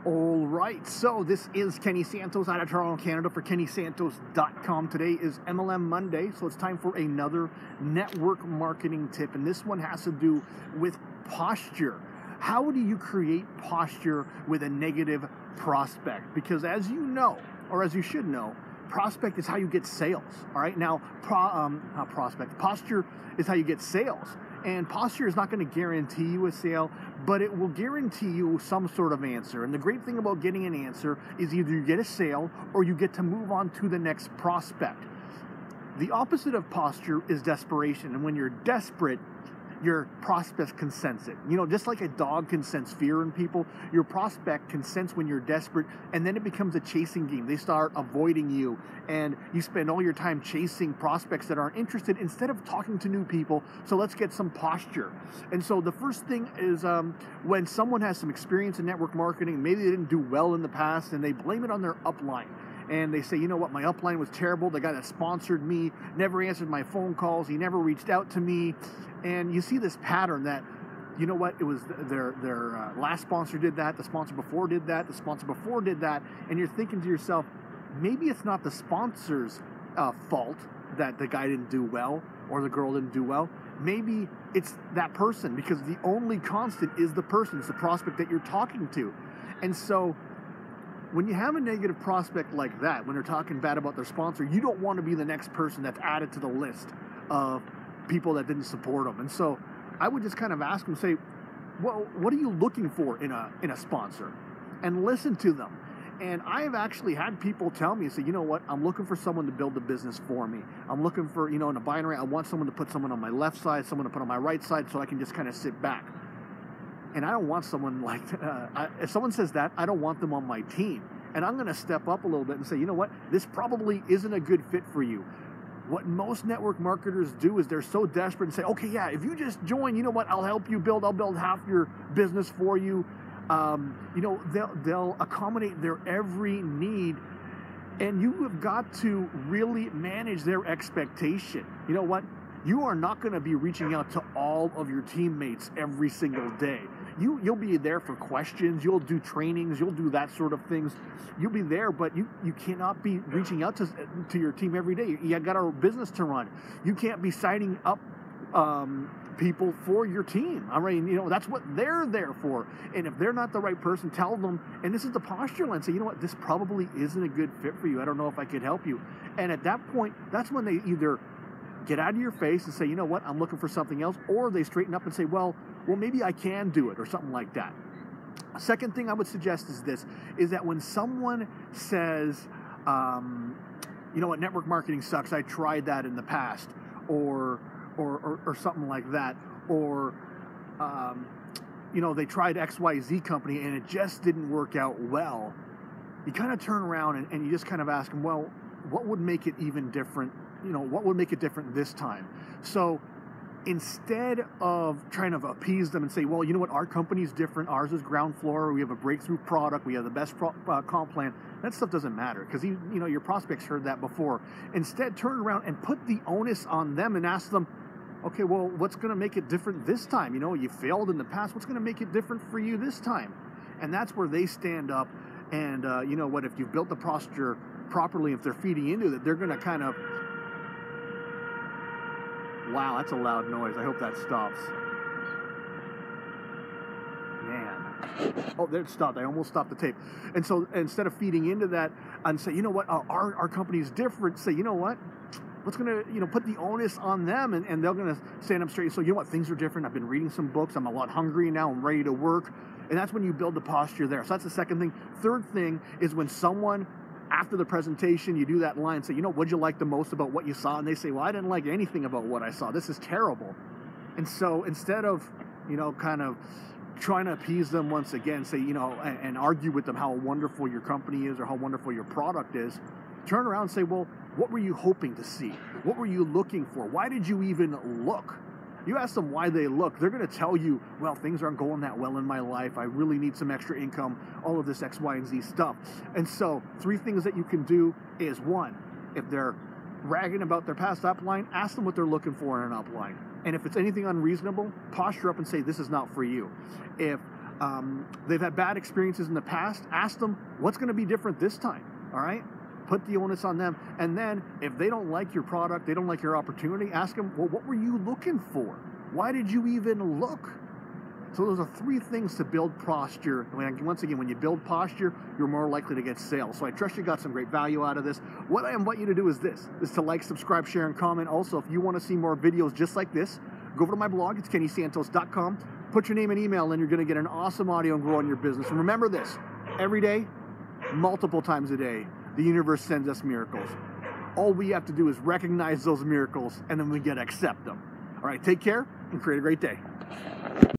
All right, so this is Kenny Santos out of Toronto, Canada for KennySantos.com. Today is MLM Monday, so it's time for another network marketing tip, and this one has to do with posture. How do you create posture with a negative prospect? Because as you know, or as you should know, prospect is how you get sales. All right, now posture is how you get sales. And posture is not going to guarantee you a sale, but it will guarantee you some sort of answer. And the great thing about getting an answer is either you get a sale or you get to move on to the next prospect. The opposite of posture is desperation. And when you're desperate, your prospect can sense it. You know, just like a dog can sense fear in people, your prospect can sense when you're desperate, and then it becomes a chasing game. They start avoiding you, and you spend all your time chasing prospects that aren't interested instead of talking to new people. So let's get some posture. And so the first thing is when someone has some experience in network marketing, maybe they didn't do well in the past, and they blame it on their upline. And they say, you know what, my upline was terrible. The guy that sponsored me never answered my phone calls. He never reached out to me. And you see this pattern that, you know what, it was their last sponsor did that, the sponsor before did that, the sponsor before did that. And you're thinking to yourself, maybe it's not the sponsor's fault that the guy didn't do well or the girl didn't do well. Maybe it's that person, because the only constant is the person. It's the prospect that you're talking to. And so when you have a negative prospect like that, when they're talking bad about their sponsor, you don't want to be the next person that's added to the list of people that didn't support them. And so I would just kind of ask them, say, well, what are you looking for in a sponsor? And listen to them. And I have actually had people tell me, say, you know what, I'm looking for someone to build the business for me. I'm looking for, in a binary, I want someone to put someone on my left side, someone to put on my right side, so I can just kind of sit back. And I don't want someone like, if someone says that, I don't want them on my team. And I'm going to step up a little bit and say, you know what, this probably isn't a good fit for you. What most network marketers do is they're so desperate and say, okay, yeah, if you just join, you know what, I'll help you build, I'll build half your business for you. They'll accommodate their every need. And you have got to really manage their expectation. You know what? You are not going to be reaching out to all of your teammates every single day. You'll be there for questions, you'll do trainings, you'll do that sort of things. You'll be there, but you cannot be reaching out to your team every day. You got a business to run. You can't be signing up people for your team. I mean, that's what they're there for. And if they're not the right person, tell them, and this is the posture line, say, you know what, this probably isn't a good fit for you. I don't know if I could help you. And at that point, that's when they either get out of your face and say, you know what, I'm looking for something else, or they straighten up and say, well, maybe I can do it, or something like that. Second thing I would suggest is that when someone says, you know what, network marketing sucks, I tried that in the past, or something like that, or they tried XYZ company and it just didn't work out well, you kind of turn around and you just kind of ask them, well, what would make it even different? What would make it different this time? So instead of trying to appease them and say, well, you know what, our company's different, ours is ground floor, we have a breakthrough product, we have the best comp plan, that stuff doesn't matter, because your prospects heard that before. Instead, turn around and put the onus on them and ask them, okay, well, what's going to make it different this time? You failed in the past, what's going to make it different for you this time? And that's where they stand up, and you know what, if you've built the posture properly, if they're feeding into it, they're going to kind of, wow, that's a loud noise. I hope that stops. Man. Oh, there it stopped. I almost stopped the tape. And so instead of feeding into that and say, you know what, our company's different, say, you know what, what's going to, put the onus on them, and they're going to stand up straight. So, you know what, things are different. I've been reading some books. I'm a lot hungry now. I'm ready to work. And that's when you build the posture there. So that's the second thing. Third thing is when someone, after the presentation, you do that line, say, you know, what'd you like the most about what you saw? And they say, well, I didn't like anything about what I saw. This is terrible. And so instead of, kind of trying to appease them once again, say, and argue with them how wonderful your company is or how wonderful your product is, turn around and say, well, what were you hoping to see? What were you looking for? Why did you even look? You ask them why they look, they're going to tell you, well, things aren't going that well in my life. I really need some extra income, all of this X, Y, and Z stuff. And so 3 things that you can do is, 1, if they're ragging about their past upline, ask them what they're looking for in an upline. And if it's anything unreasonable, posture up and say, this is not for you. If they've had bad experiences in the past, ask them what's going to be different this time, all right? Put the onus on them. And then if they don't like your product, they don't like your opportunity, ask them, well, what were you looking for? Why did you even look? So those are 3 things to build posture. Once again, when you build posture, you're more likely to get sales. So I trust you got some great value out of this. What I invite you to do is this, is to like, subscribe, share, and comment. Also, if you want to see more videos just like this, go over to my blog. It's kennysantos.com. Put your name and email in. You're going to get an awesome audio and grow in your business. And remember this, every day, multiple times a day, the universe sends us miracles. All we have to do is recognize those miracles, and then we get to accept them. All right, take care and create a great day.